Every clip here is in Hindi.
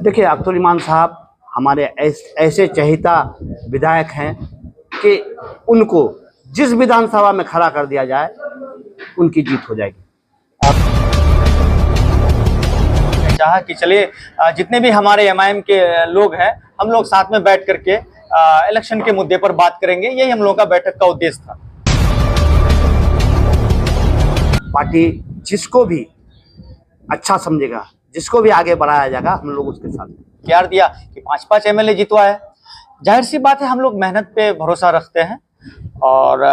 देखिए, अख्तर इमान साहब हमारे ऐसे चहेता विधायक हैं कि उनको जिस विधानसभा में खड़ा कर दिया जाए उनकी जीत हो जाएगी। चाहा कि चलिए जितने भी हमारे एमआईएम के लोग हैं हम लोग साथ में बैठ करके इलेक्शन के मुद्दे पर बात करेंगे। यही हम लोगों का बैठक का उद्देश्य था। पार्टी जिसको भी अच्छा समझेगा, जिसको भी आगे बढ़ाया जाएगा, हम लोग उसके साथ प्यार दिया कि 5-5 एमएलए जितवा है। जाहिर सी बात है, हम लोग मेहनत पे भरोसा रखते हैं और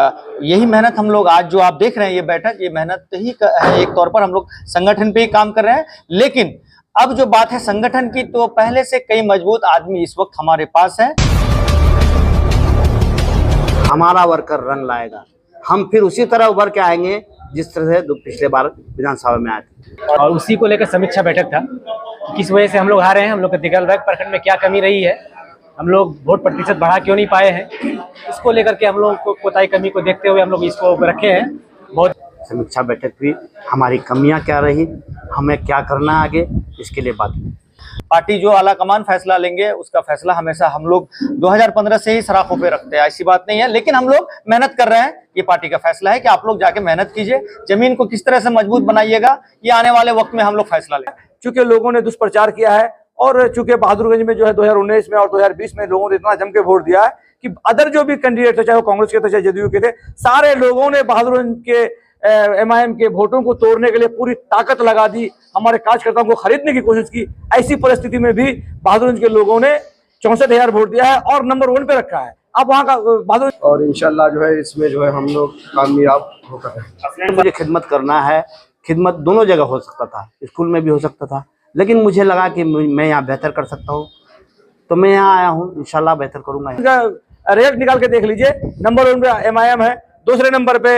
यही मेहनत हम लोग आज जो आप देख रहे हैं ये बैठक, ये मेहनत ही है। एक तौर पर हम लोग संगठन पे ही काम कर रहे हैं, लेकिन अब जो बात है संगठन की, तो पहले से कई मजबूत आदमी इस वक्त हमारे पास हैं। हमारा वर्कर रंग लाएगा, हम फिर उसी तरह उभर के आएंगे जिस तरह से पिछले बार विधानसभा में आए थे। और उसी को लेकर समीक्षा बैठक था, किस वजह से हम लोग हारे हैं, हम लोग के दिगलबैग प्रखंड में क्या कमी रही है, हम लोग वोट प्रतिशत बढ़ा क्यों नहीं पाए हैं, इसको लेकर के हम लोग को कोताही कमी को देखते हुए हम लोग इसको रखे हैं। बहुत समीक्षा बैठक भी हमारी कमियां क्या रही, हमें क्या करना आगे, इसके लिए बात हुई। पार्टी जो आला कमान फैसला लेंगे उसका फैसला हमेशा हम लोग 2015 से ही सराखों पे रखते हैं, ऐसी बात नहीं है। लेकिन हम लोग मेहनत कर रहे हैं, ये पार्टी का फैसला है कि आप लोग जाके मेहनत कीजिए, जमीन को किस तरह से मजबूत बनाइएगा, ये आने वाले वक्त में हम लोग फैसला लेंगे। चूंकि लोगों ने दुष्प्रचार किया है और चूंकि बहादुरगंज में जो है 2019 में और 2020 में लोगों ने इतना जम के वोट दिया है कि अदर जो भी कैंडिडेट थे, चाहे वो कांग्रेस के थे चाहे जदयू के थे, सारे लोगों ने बहादुरगंज के एमआईएम के वोटों को तोड़ने के लिए पूरी ताकत लगा दी, हमारे कार्यकर्ताओं को खरीदने की कोशिश की। ऐसी परिस्थिति में भी बहादुरगंज के लोगों ने 64,000 वोट दिया है और नंबर 1 पे रखा है। अब वहाँ का बहादुर, और इंशाल्लाह जो है इसमें जो है हम लोग कामयाब होकर। मुझे खिदमत करना है, खिदमत दोनों जगह हो सकता था, स्कूल में भी हो सकता था, लेकिन मुझे लगा कि मैं यहाँ बेहतर कर सकता हूँ, तो मैं यहाँ आया हूँ, इंशाल्लाह बेहतर करूँगा। रेट निकाल के देख लीजिए, नंबर 1 पे एमआईएम है, दूसरे नंबर पे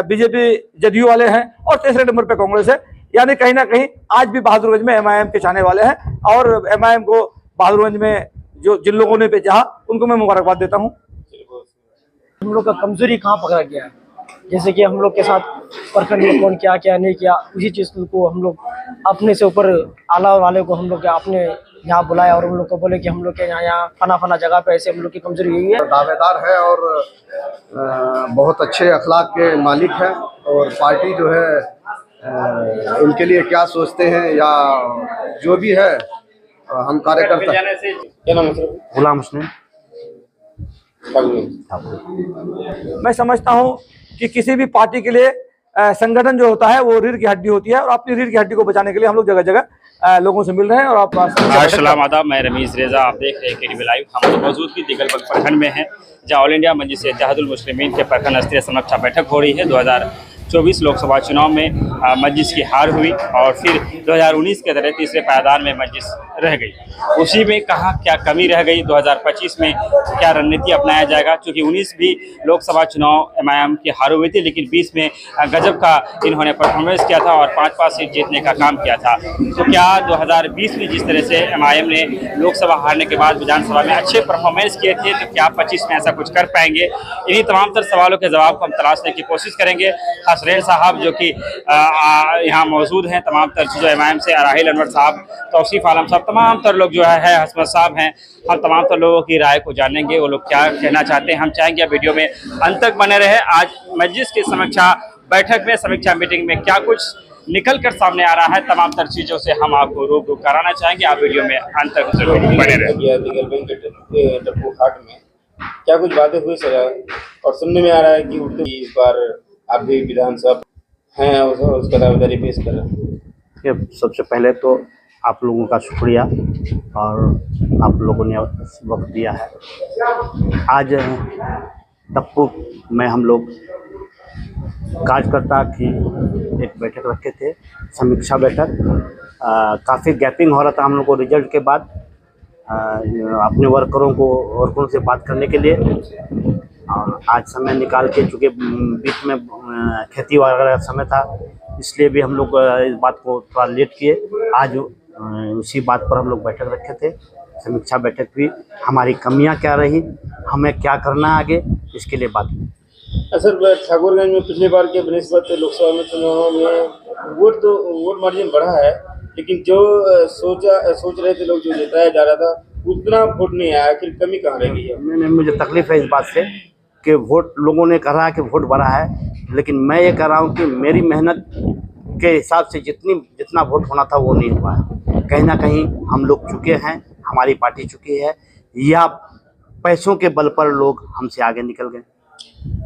बीजेपी जदयू वाले हैं और तीसरे नंबर पे कांग्रेस है। यानी कहीं ना कहीं आज भी बहादुरगंज में एमआईएम के चाहने वाले हैं और एमआईएम को बहादुरगंज में जो जिन लोगों ने चाहा उनको मैं मुबारकबाद देता हूं। हम लोग का कमजोरी कहाँ पकड़ा गया है, जैसे कि हम लोग के साथ प्रखंड में कौन क्या क्या नहीं किया, उसी चीज को हम लोग अपने से ऊपर आला वाले को हम लोग अपने यहाँ बुलाया और हम लोग को बोले कि हम लोग के यहाँ फना जगह पे ऐसे हम लोग की कमजोरी यही है। दावेदार है और बहुत अच्छे अखलाक के मालिक हैं और पार्टी जो है इनके लिए क्या सोचते हैं या जो भी है हम कार्यकर्ता। गुलाम हुसैन। मैं समझता हूँ कि किसी भी पार्टी के लिए संगठन जो होता है वो रीढ़ की हड्डी होती है और अपनी रीढ़ की हड्डी को बचाने के लिए हम लोग जगह जगह लोगों से मिल रहे हैं। और आप अस्सलाम आदाब, मैं रमीज रेजा, आप देख रहे हैं केटीवी लाइव। हम लोग मौजूद भी दिगलबैग प्रखंड में हैं, जहाँ ऑल इंडिया मजलिस इत्तेहादुल मुस्लिमीन के प्रखंड स्तरीय समीक्षा बैठक हो रही है। 2024 लोकसभा चुनाव में मजलिस की हार हुई और फिर 2019 के तरह तीसरे पायदान में मजलिस रह गई। उसी में कहाँ क्या कमी रह गई, 2025 में क्या रणनीति अपनाया जाएगा, क्योंकि 19 भी लोकसभा चुनाव एमआईएम की हार हुई थी, लेकिन 20 में गजब का इन्होंने परफॉर्मेंस किया था और 5-5 सीट जीतने का काम किया था। तो क्या 2020 में जिस तरह से एमआईएम ने लोकसभा हारने के बाद विधानसभा में अच्छे परफॉर्मेंस किए थे, तो क्या 25 में ऐसा कुछ कर पाएंगे? इन्हीं तमाम तर सवालों के जवाब को हम तलाशने की कोशिश करेंगे। हसरैन साहब जो कि यहाँ मौजूद हैं, तमाम तर जो एमआईएम से राहिल अनवर साहब, तौसीफ आलम साहब, तमाम तर लोग जो है हसमत साहब हैं, हम तमाम तर लोगों की राय को जानेंगे, वो लोग क्या कहना चाहते हैं। हम चाहेंगे वीडियो में अंत तक बने रहे। आज मजलिस की समीक्षा बैठक में, समीक्षा मीटिंग में क्या कुछ निकल कर सामने आ रहा है, तमाम तर चीज़ों से हम आपको रूबरू कराना चाहेंगे। आप वीडियो में अंत तक जरूर बने रहे। घाट में क्या कुछ बातें हुई सर, और सुनने में आ रहा है कि इस बार आप भी विधानसभा हैं और उसका दावेदारी पेश कर रहे हैं। सबसे पहले तो आप लोगों का शुक्रिया और आप लोगों ने वक्त दिया है। आज टप्पू में हम लोग कार्यकर्ता की एक बैठक रखे थे, समीक्षा बैठक। काफ़ी गैपिंग हो रहा था हम लोग को रिजल्ट के बाद, अपने वर्करों से बात करने के लिए। और आज समय निकाल के, चूँकि बीच में खेती वगैरह समय था, इसलिए भी हम लोग इस बात को थोड़ा लेट किए। आज उसी बात पर हम लोग बैठक रखे थे, समीक्षा बैठक भी हमारी कमियां क्या रही, हमें क्या करना आगे, इसके लिए बात हुई। सर, ठाकुरगंज में पिछली बार के बनिस्बत लोकसभा में चुनाव में वोट मार्जिन बढ़ा है, लेकिन जो सोच रहे थे लोग, जो जिताया जा रहा था उतना वोट नहीं आया, आखिर कमी कहाँ रह गई है? नहीं, मुझे तकलीफ है इस बात से कि वोट लोगों ने कहा कि वोट बढ़ा है, लेकिन मैं ये कह रहा हूँ कि मेरी मेहनत के हिसाब से जितना वोट होना था वो नहीं हुआ है। कहीं ना कहीं हम लोग चुके हैं, हमारी पार्टी चुकी है, या पैसों के बल पर लोग हमसे आगे निकल गए।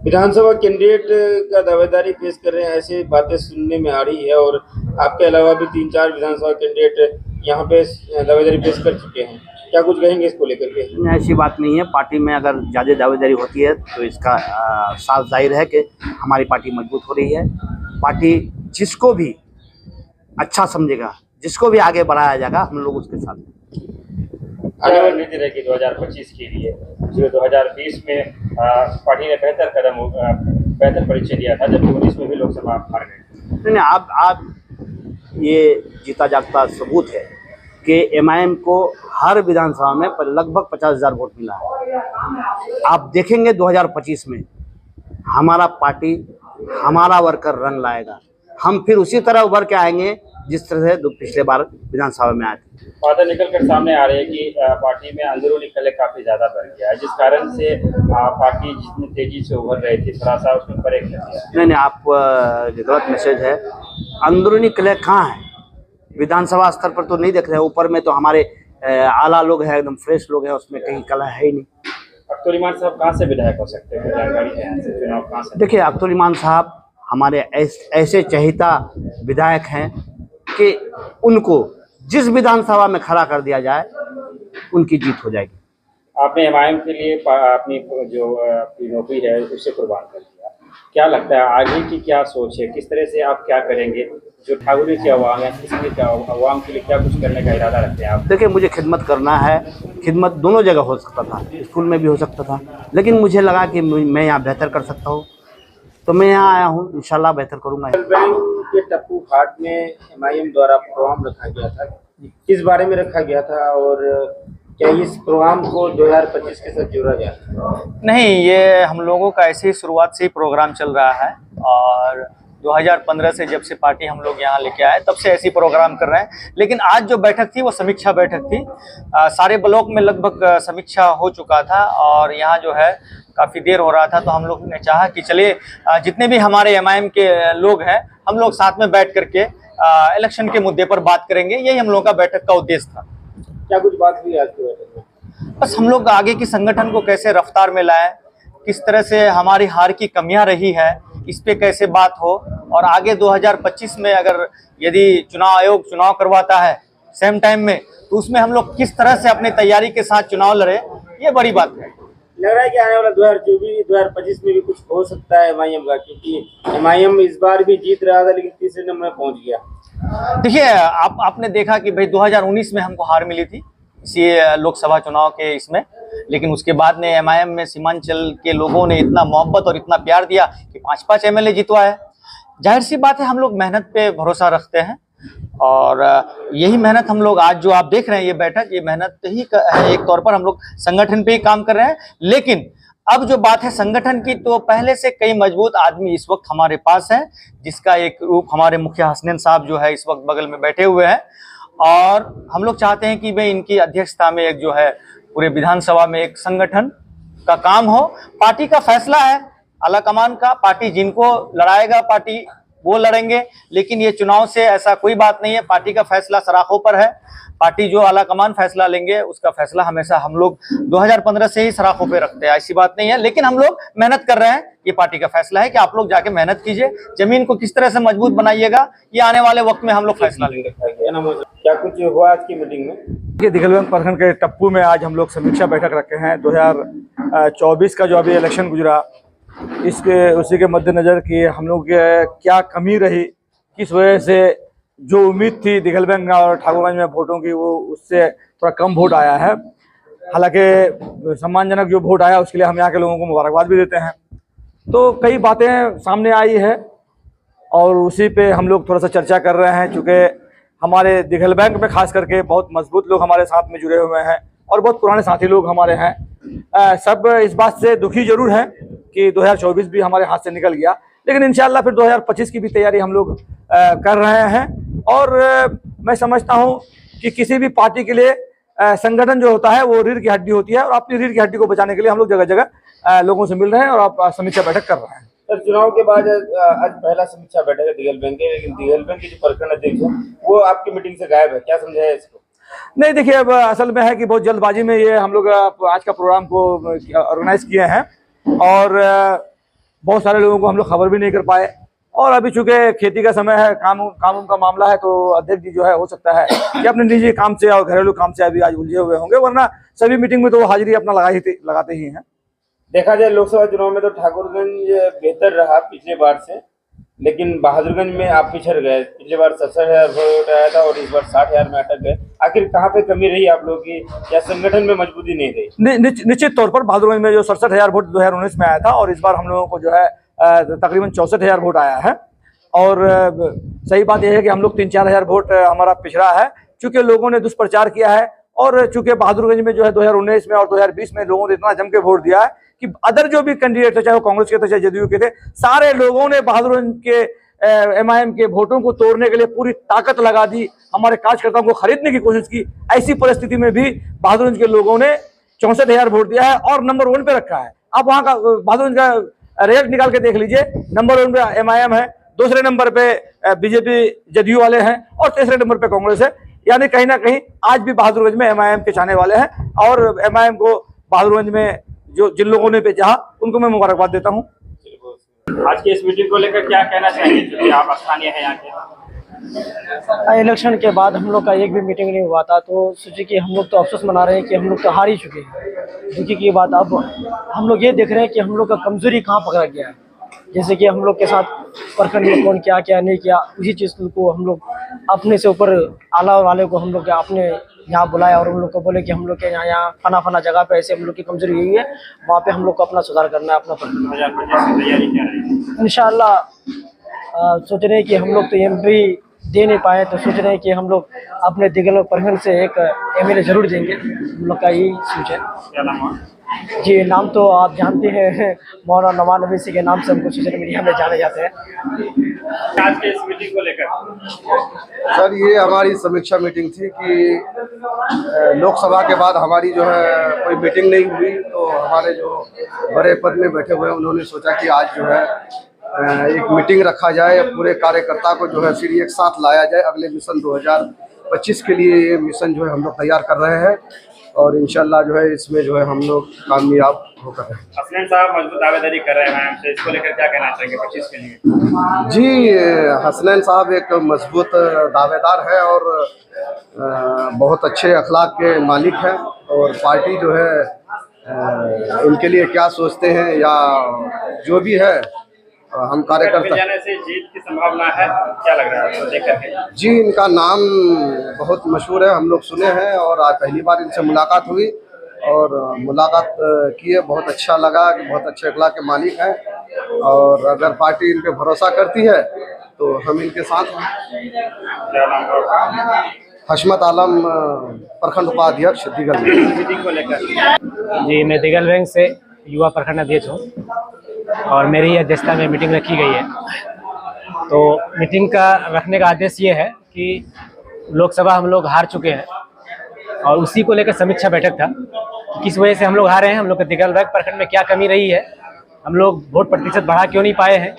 विधानसभा कैंडिडेट का दावेदारी पेश कर रहे हैं, ऐसी बातें सुनने में आ रही है, और आपके अलावा भी 3-4 विधानसभा कैंडिडेट यहाँ पे दावेदारी पेश कर चुके हैं। क्या कुछ कहेंगे इसको लेकर के? ऐसी बात नहीं है, पार्टी में अगर ज़्यादा दावेदारी होती है तो इसका साफ जाहिर है कि हमारी पार्टी मजबूत हो रही है। पार्टी जिसको भी अच्छा समझेगा, जिसको भी आगे बढ़ाया जाएगा, हम लोग उसके साथ। आने वाली नीति रहेगी 2025 के लिए, जो 2020 में पार्टी ने बेहतर परिचय दिया था, जबकि 19 में भी लोकसभा हार गए। नहीं, आप ये जीता जागता सबूत है कि MIM को हर विधानसभा में लगभग 50,000 वोट मिला है। आप देखेंगे 2025 में हमारा पार्टी, हमारा वर्कर रंग लाएगा। हम फिर उसी तरह उभर के आएंगे जिस तरह से पिछले बार विधानसभा में आए थे। बातें निकल कर सामने आ रही है कि पार्टी में अंदरूनी कलह काफी ज्यादा बढ़ गया है, जिस कारण से पार्टी जितनी तेजी से उभर रही थी थोड़ा सा उसमें ब्रेक लग गया। नहीं, आप गलत मैसेज है। अंदरूनी कलह कहाँ है? विधानसभा स्तर पर तो नहीं देख रहे हैं, ऊपर में तो हमारे आला लोग हैं, एकदम फ्रेश लोग हैं, उसमें कहीं कलह है ही नहीं। अख्तर ईमान साहब कहाँ से विधायक हो सकते हैं? जानकारी है यहाँ से चुनाव कहाँ से? देखिए, अख्तर ईमान साहब हमारे ऐसे चहेता विधायक हैं कि उनको जिस विधानसभा में खड़ा कर दिया जाए उनकी जीत हो जाएगी। आपने MIM के लिए अपनी जो आपकी नौकरी है उसे कुर्बान कर दिया, क्या लगता है आगे की क्या सोच है? किस तरह से आप क्या करेंगे? जो ठाकुर की आवाम है, किसी की आवाम के लिए क्या कुछ करने का इरादा रखते हैं आप? देखिए, मुझे खिदमत करना है। खिदमत दोनों जगह हो सकता था, स्कूल में भी हो सकता था, लेकिन मुझे लगा कि मैं यहाँ बेहतर कर सकता हूँ, तो मैं यहाँ आया हूँ। इंशाल्लाह बेहतर करूँगा। बैंक के टप्पू घाट में MIM द्वारा प्रोग्राम रखा गया था, किस बारे में रखा गया था, और क्या इस प्रोग्राम को 2025 के साथ जोड़ा गया? नहीं, ये हम लोगों का ऐसे ही शुरुआत से ही प्रोग्राम चल रहा है, और 2015 से जब से पार्टी हम लोग यहाँ लेके आए तब से ऐसी प्रोग्राम कर रहे हैं। लेकिन आज जो बैठक थी वो समीक्षा बैठक थी। सारे ब्लॉक में लगभग समीक्षा हो चुका था, और यहाँ जो है काफ़ी देर हो रहा था, तो हम लोग ने चाहा कि चलिए जितने भी हमारे MIM के लोग हैं हम लोग साथ में बैठ करके इलेक्शन के मुद्दे पर बात करेंगे। यही हम लोग का बैठक का उद्देश्य था। क्या कुछ बात हुई आज की बैठक में? बस हम लोग आगे की संगठन को कैसे रफ्तार में लाएं, किस तरह से हमारी हार की कमियां रही है, इस पे कैसे बात हो, और आगे 2025 में अगर यदि चुनाव आयोग चुनाव करवाता है सेम टाइम में, तो उसमें हम लोग किस तरह से अपनी तैयारी के साथ चुनाव लड़े, ये बड़ी बात है। लग रहा है कि आने वाला 2024-2025 में भी कुछ हो सकता है MIM का, क्योंकि MIM इस बार भी जीत रहा था लेकिन तीसरे नंबर में पहुंच गया। देखिए, आपने देखा कि भाई 2019 में हमको हार मिली थी इसी लोकसभा चुनाव के इसमें, लेकिन उसके बाद में MIM में सीमांचल के लोगों ने इतना मोहब्बत और इतना प्यार दिया कि 5-5 MLA जितवाए। जाहिर सी बात है, हम लोग मेहनत पे भरोसा रखते हैं, और यही मेहनत हम लोग आज जो आप देख रहे हैं ये बैठक, ये मेहनत ही है। एक तौर पर हम लोग संगठन पे ही काम कर रहे हैं, लेकिन अब जो बात है संगठन की, तो पहले से कई मजबूत आदमी इस वक्त हमारे पास हैं, जिसका एक रूप हमारे मुखिया हसनैन साहब जो है इस वक्त बगल में बैठे हुए हैं, और हम लोग चाहते हैं कि भाई इनकी अध्यक्षता में एक जो है पूरे विधानसभा में एक संगठन का काम हो। पार्टी का फैसला है, आला कमान का, पार्टी जिनको लड़ाएगा पार्टी वो लड़ेंगे, लेकिन ये चुनाव से ऐसा कोई बात नहीं है। पार्टी का फैसला सराखों पर है, पार्टी जो आला कमान फैसला लेंगे उसका फैसला हमेशा हम लोग 2015 से ही सराखों पे रखते हैं, ऐसी बात नहीं है। लेकिन हम लोग मेहनत कर रहे हैं, ये पार्टी का फैसला है कि आप लोग जाके मेहनत कीजिए, जमीन को किस तरह से मजबूत बनाइएगा ये आने वाले वक्त में हम लोग फैसला लेंगे। क्या कुछ हुआ आज की मीटिंग में? दिगलबंग प्रखंड के टप्पू में आज हम लोग समीक्षा बैठक रखे हैं। 2024 का जो अभी इलेक्शन गुजरा, उसी के मद्देनज़र कि हम लोग क्या कमी रही, किस वजह से जो उम्मीद थी दिगलबंग और ठाकुरगंज में वोटों की, वो उससे थोड़ा कम वोट आया है। हालांकि सम्मानजनक जो वोट आया उसके लिए हम यहाँ के लोगों को मुबारकबाद भी देते हैं। तो कई बातें सामने आई है और उसी पे हम लोग थोड़ा सा चर्चा कर रहे हैं, चूँकि हमारे दिगलबंग में खास करके बहुत मजबूत लोग हमारे साथ में जुड़े हुए हैं और बहुत पुराने साथी लोग हमारे हैं। सब इस बात से दुखी जरूर हैं कि 2024 भी हमारे हाथ से निकल गया, लेकिन इंशाल्लाह फिर 2025 की भी तैयारी हम लोग कर रहे हैं। और मैं समझता हूँ कि किसी भी पार्टी के लिए संगठन जो होता है वो रीढ़ की हड्डी होती है, और अपनी रीढ़ की हड्डी को बचाने के लिए हम लोग जगह जगह लोगों से मिल रहे हैं और आप समीक्षा बैठक कर रहे हैं। सर, चुनाव के बाद आज पहला समीक्षा बैठक है दिगल बैंक के, लेकिन दिगल बैंक के जो प्रखंड अध्यक्ष है वो आपकी मीटिंग से गायब है, क्या समझा है इसको? नहीं, देखिए, अब असल में है कि बहुत जल्दबाजी में ये हम लोग आज का प्रोग्राम को ऑर्गेनाइज किए हैं और बहुत सारे लोगों को हम लोग खबर भी नहीं कर पाए, और अभी चूंकि खेती का समय है, कानून का मामला है, तो अध्यक्ष जी जो है हो सकता है कि अपने निजी काम से और घरेलू काम से अभी आज उलझे हुए होंगे, वरना सभी मीटिंग में तो वो हाजिरी अपना लगाते ही हैं। देखा जाए लोकसभा चुनाव में तो ठाकुरगंज बेहतर रहा पिछले बार से, लेकिन बहादुरगंज में आप पिछड़ गए। पिछले बार 67,000 वोट आया था और इस बार 60,000 में अटक गए। आखिर कहाँ पे कमी रही आप लोगों की, या संगठन में मजबूती नहीं रही? निश्चित तौर पर बहादुरगंज में जो 67,000 वोट 2019 में आया था, और इस बार हम लोगों को जो है तकरीबन 64,000 वोट आया है। और सही बात यह है कि हम लोग 3-4 हज़ार वोट हमारा पिछड़ा है, चूंकि लोगों ने दुष्प्रचार किया है, और चूंकि बहादुरगंज में जो है 2019 में और 2020 में लोगों ने इतना जम के वोट दिया है कि अदर जो भी कैंडिडेट थे, चाहे वो कांग्रेस के थे चाहे जदयू के थे, सारे लोगों ने बहादुरगंज के MIM के वोटों को तोड़ने के लिए पूरी ताकत लगा दी, हमारे कार्यकर्ताओं को खरीदने की कोशिश की। ऐसी परिस्थिति में भी बहादुरगंज के लोगों ने 64,000 वोट दिया है और नंबर 1 पे रखा है। आप वहाँ का बहादुरगंज का रिजल्ट निकाल के देख लीजिए, नंबर 1 पे MIM है, दूसरे नंबर पे बीजेपी जदयू वाले हैं, और तीसरे नंबर पे कांग्रेस है। यानी कहीं ना कहीं आज भी बहादुरगंज में MIM के चाहने वाले हैं, और MIM को बहादुरगंज में जो जिन लोगों ने भेजा उनको मैं मुबारकबाद देता हूं। आज की इस मीटिंग को लेकर क्या कहना चाहेंगे, क्योंकि आप स्थानीय हैं यहाँ के? इलेक्शन के बाद हम लोग का एक भी मीटिंग नहीं हुआ था, तो सोचे कि हम लोग तो अफसोस मना रहे हैं कि हम लोग तो हार ही चुके हैं। दुखी की बात, अब हम लोग ये देख रहे हैं कि हम लोग का कमजोरी कहाँ पकड़ा गया है। जैसे कि हम लोग के साथ प्रखंड में कौन क्या क्या नहीं किया, उसी चीज़ को हम लोग अपने से ऊपर आला वाले को हम लोग अपने यहाँ बुलाया और उन लोग को बोले कि हम लोग के यहाँ फना जगह पे ऐसे हम लोग की कमजोरी हुई है, वहाँ पे हम लोग को अपना सुधार करना है, अपना प्रखंड। इंशाल्लाह सोच रहे हैं कि हम लोग तो MP दे नहीं पाए, तो सोच रहे हैं कि हम लोग अपने दिगल प्रखंड से एक MLA जरूर देंगे, हम लोग का यही सोच है। क्या नाम है? जी, नाम तो आप जानते हैं, मौलाना नवान नबी सिंह के नाम से हमको सोशल मीडिया में जाने जाते हैं। आज के इस मीटिंग को लेकर सर, ये हमारी समीक्षा मीटिंग थी कि लोकसभा के बाद हमारी जो है कोई मीटिंग नहीं हुई, तो हमारे जो बड़े पद में बैठे हुए हैं उन्होंने सोचा कि आज जो है एक मीटिंग रखा जाए, पूरे कार्यकर्ता को जो है फिर एक साथ लाया जाए। अगले मिशन 2025 के लिए ये मिशन जो है हम लोग तैयार कर रहे हैं, और इंशाल्लाह जो है इसमें जो है हम लोग कामयाब होकर रहे हैं। हसनैन साहब मजबूत दावेदारी कर रहे हैं हमसे, इसको लेकर क्या कहना चाहेंगे 25 के लिए? जी, हसनैन साहब एक मजबूत दावेदार है और बहुत अच्छे अखलाक के मालिक हैं, और पार्टी जो है इनके लिए क्या सोचते हैं या जो भी है, हम कार्यकर्ता जाने से जीत की संभावना है, क्या लग रहा है देख करके? जी, इनका नाम बहुत मशहूर है, हम लोग सुने हैं, और आज पहली बार इनसे मुलाकात हुई और मुलाकात की है, बहुत अच्छा लगा कि बहुत अच्छे अखलाक के मालिक हैं, और अगर पार्टी इन पे भरोसा करती है तो हम इनके साथ हैं। क्या नाम है? हशमत आलम, प्रखंड उपाध्यक्ष दिगल। मीटिंग को लेकर जी, मैं दिगल बैंक से युवा प्रखंड अध्यक्ष हूँ और मेरी ही अध्यक्षता में मीटिंग रखी गई है। तो मीटिंग का रखने का आदेश ये है कि लोकसभा हम लोग हार चुके हैं, और उसी को लेकर समीक्षा बैठक था कि किस वजह से हम लोग हारे हैं, हम लोग के दिगल बैंक प्रखंड में क्या कमी रही है, हम लोग वोट प्रतिशत बढ़ा क्यों नहीं पाए हैं,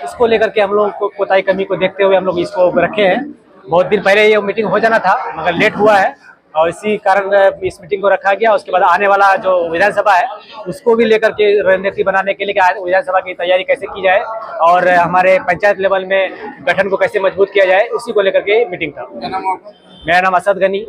इसको लेकर के हम लोग को कोताही कमी को देखते हुए हम लोग इसको रखे हैं। बहुत दिन पहले ये मीटिंग हो जाना था, मगर लेट हुआ है, और इसी कारण इस मीटिंग को रखा गया। उसके बाद आने वाला जो विधानसभा है उसको भी लेकर के रणनीति बनाने के लिए विधानसभा की तैयारी कैसे की जाए और हमारे पंचायत लेवल में गठन को कैसे मजबूत किया जाए, उसी को लेकर के मीटिंग था। मेरा नाम असद गनी।